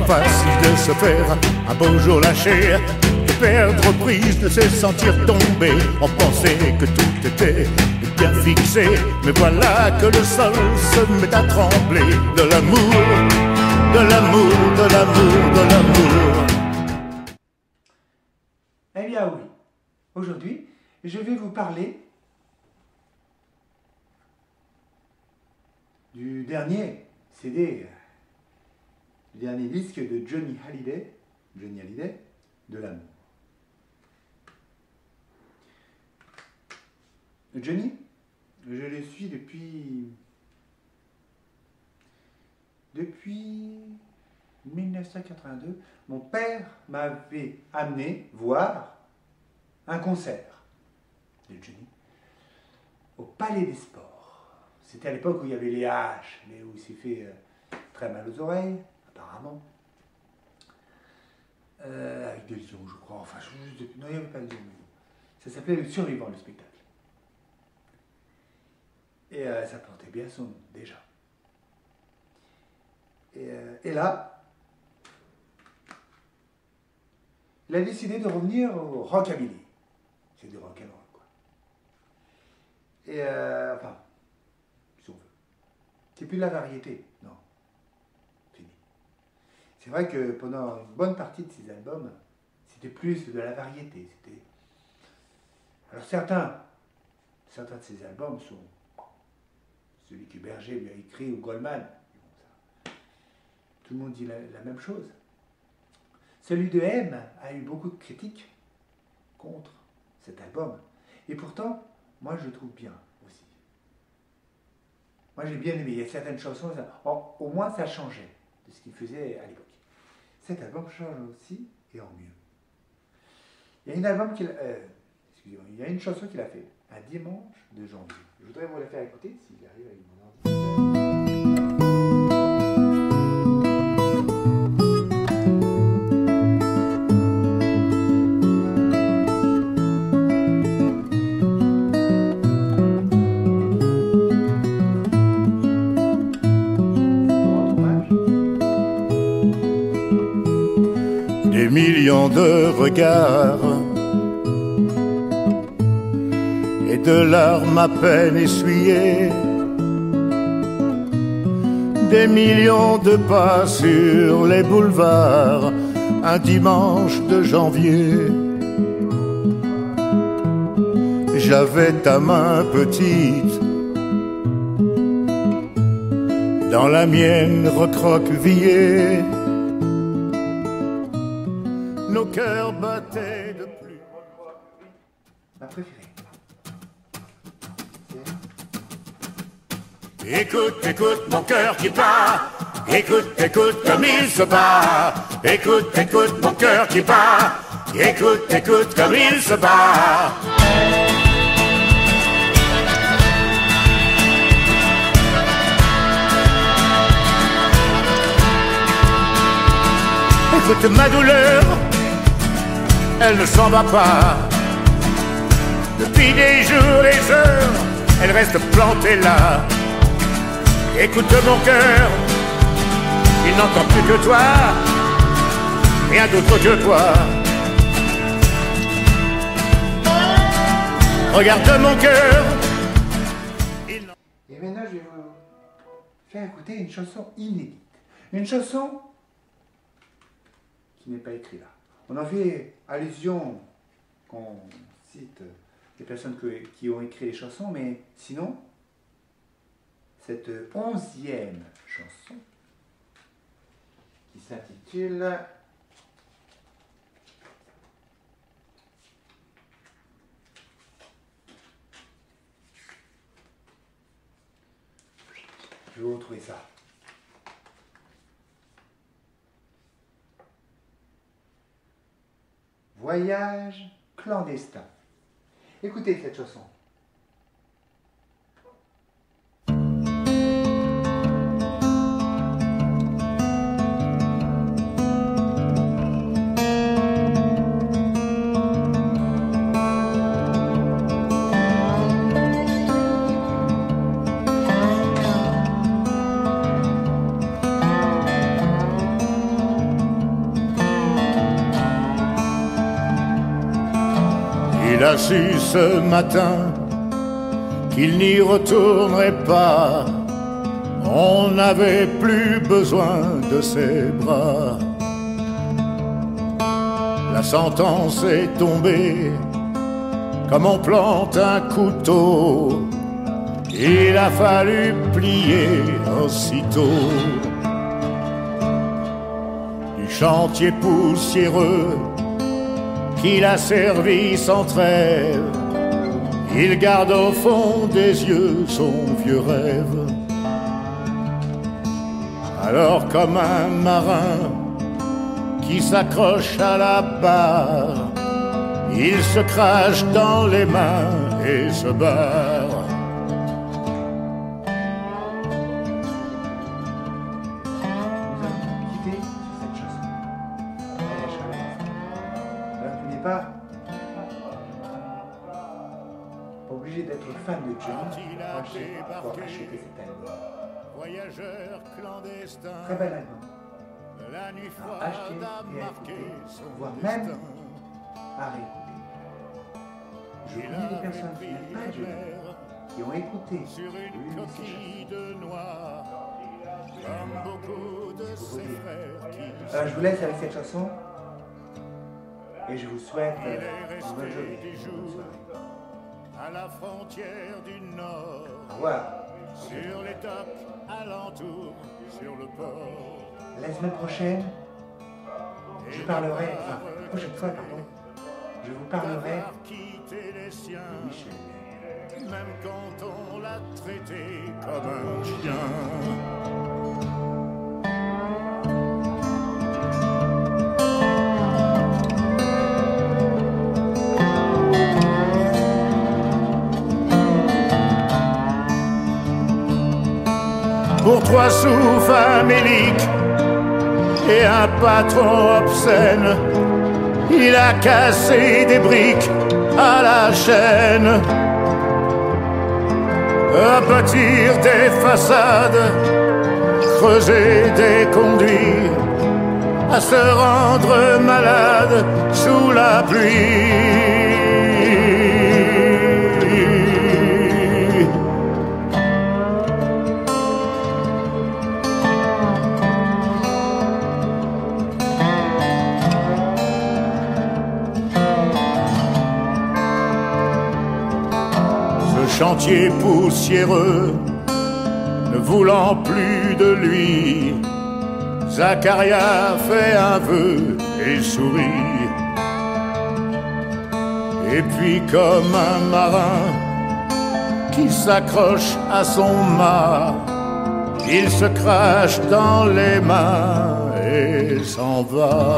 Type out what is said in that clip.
facile de se faire un beau jour lâcher, de perdre prise, de se sentir tomber. On pensait que tout était bien fixé, mais voilà que le sol se met à trembler. De l'amour, de l'amour, de l'amour, de l'amour. Eh bien oui, aujourd'hui, je vais vous parler du dernier CD, du dernier disque de Johnny Hallyday, de l'amour. Johnny, je le suis depuis 1982. Mon père m'avait amené voir un concert de Johnny au Palais des Sports. C'était à l'époque où il y avait les haches, mais où il s'est fait très mal aux oreilles, apparemment. Avec des lions, je crois. Enfin, non, il n'y avait pas de lions. Ça s'appelait Le Survivant, le spectacle. Et ça portait bien son nom, déjà. Et là, il a décidé de revenir au rockabilly. C'est du rock'n'roll, quoi. Et enfin, si on veut. C'est plus de la variété, non. Fini. C'est vrai que pendant une bonne partie de ses albums, c'était plus de la variété. Alors certains de ses albums sont celui que Berger lui a écrit ou Goldman. Tout le monde dit la même chose. Celui de M a eu beaucoup de critiques contre cet album. Et pourtant, moi je le trouve bien aussi. Moi j'ai bien aimé. Il y a certaines chansons, au moins ça changeait de ce qu'il faisait à l'époque. Cet album change aussi et en mieux. Il y a il y a une chanson qu'il a fait, un dimanche de janvier. Je voudrais vous la faire écouter s'il arrive avec mon ordinateur. Des millions de regards et de larmes à peine essuyées, des millions de pas sur les boulevards, un dimanche de janvier. J'avais ta main petite dans la mienne recroquevillée. Nos cœurs battaient de plus. Ma préférée. Écoute, écoute mon cœur qui bat. Écoute, écoute comme il se bat. Écoute, écoute mon cœur qui bat. Écoute, écoute comme il se bat. Écoute ma douleur, elle ne s'en va pas. Depuis des jours, des heures, elle reste plantée là. Écoute mon cœur, il n'entend plus que toi, rien d'autre que toi. Regarde mon cœur. Et maintenant, je vais vous faire écouter une chanson inédite. Une chanson qui n'est pas écrite là. On en fait allusion quand on cite les personnes qui ont écrit les chansons, mais sinon, cette 11e chanson qui s'intitule Je vais vous retrouver ça. Voyage clandestin. Écoutez cette chanson. Il a su ce matin qu'il n'y retournerait pas. On n'avait plus besoin de ses bras. La sentence est tombée comme on plante un couteau. Il a fallu plier aussitôt. Du chantier poussiéreux qu'il a servi sans trêve, il garde au fond des yeux son vieux rêve. Alors comme un marin qui s'accroche à la barre, il se crache dans les mains et se barre. Pas obligé d'être fan de Johnny pour acheter cet album. Voyageur clandestin, Très bel album. la nuit À froide acheter a et à marqué écouter, son voire destin. même à réécouter. Je connais des personnes qui n'aiment pas Johnny, qui ont écouté Sur une l'une de ses coquille de noix, comme beaucoup de ses frères qui Je vous laisse avec cette chanson et je vous souhaite Il est une bonne resté journée. des Une bonne jours soirée. à la frontière du Nord, Au revoir. sur les docks alentours, sur le port. La semaine prochaine, je parlerai, enfin, la prochaine fois, pardon, je vous parlerai D'avoir quitté les siens, de Michel. même quand on l'a traité comme un chien. Pour 3 sous faméliques et un patron obscène, il a cassé des briques à la chaîne, à bâtir des façades, creuser des conduits, à se rendre malade sous la pluie. Chantier poussiéreux, ne voulant plus de lui, Zacharia fait un vœu et sourit. Et puis comme un marin qui s'accroche à son mât, il se crache dans les mains et s'en va.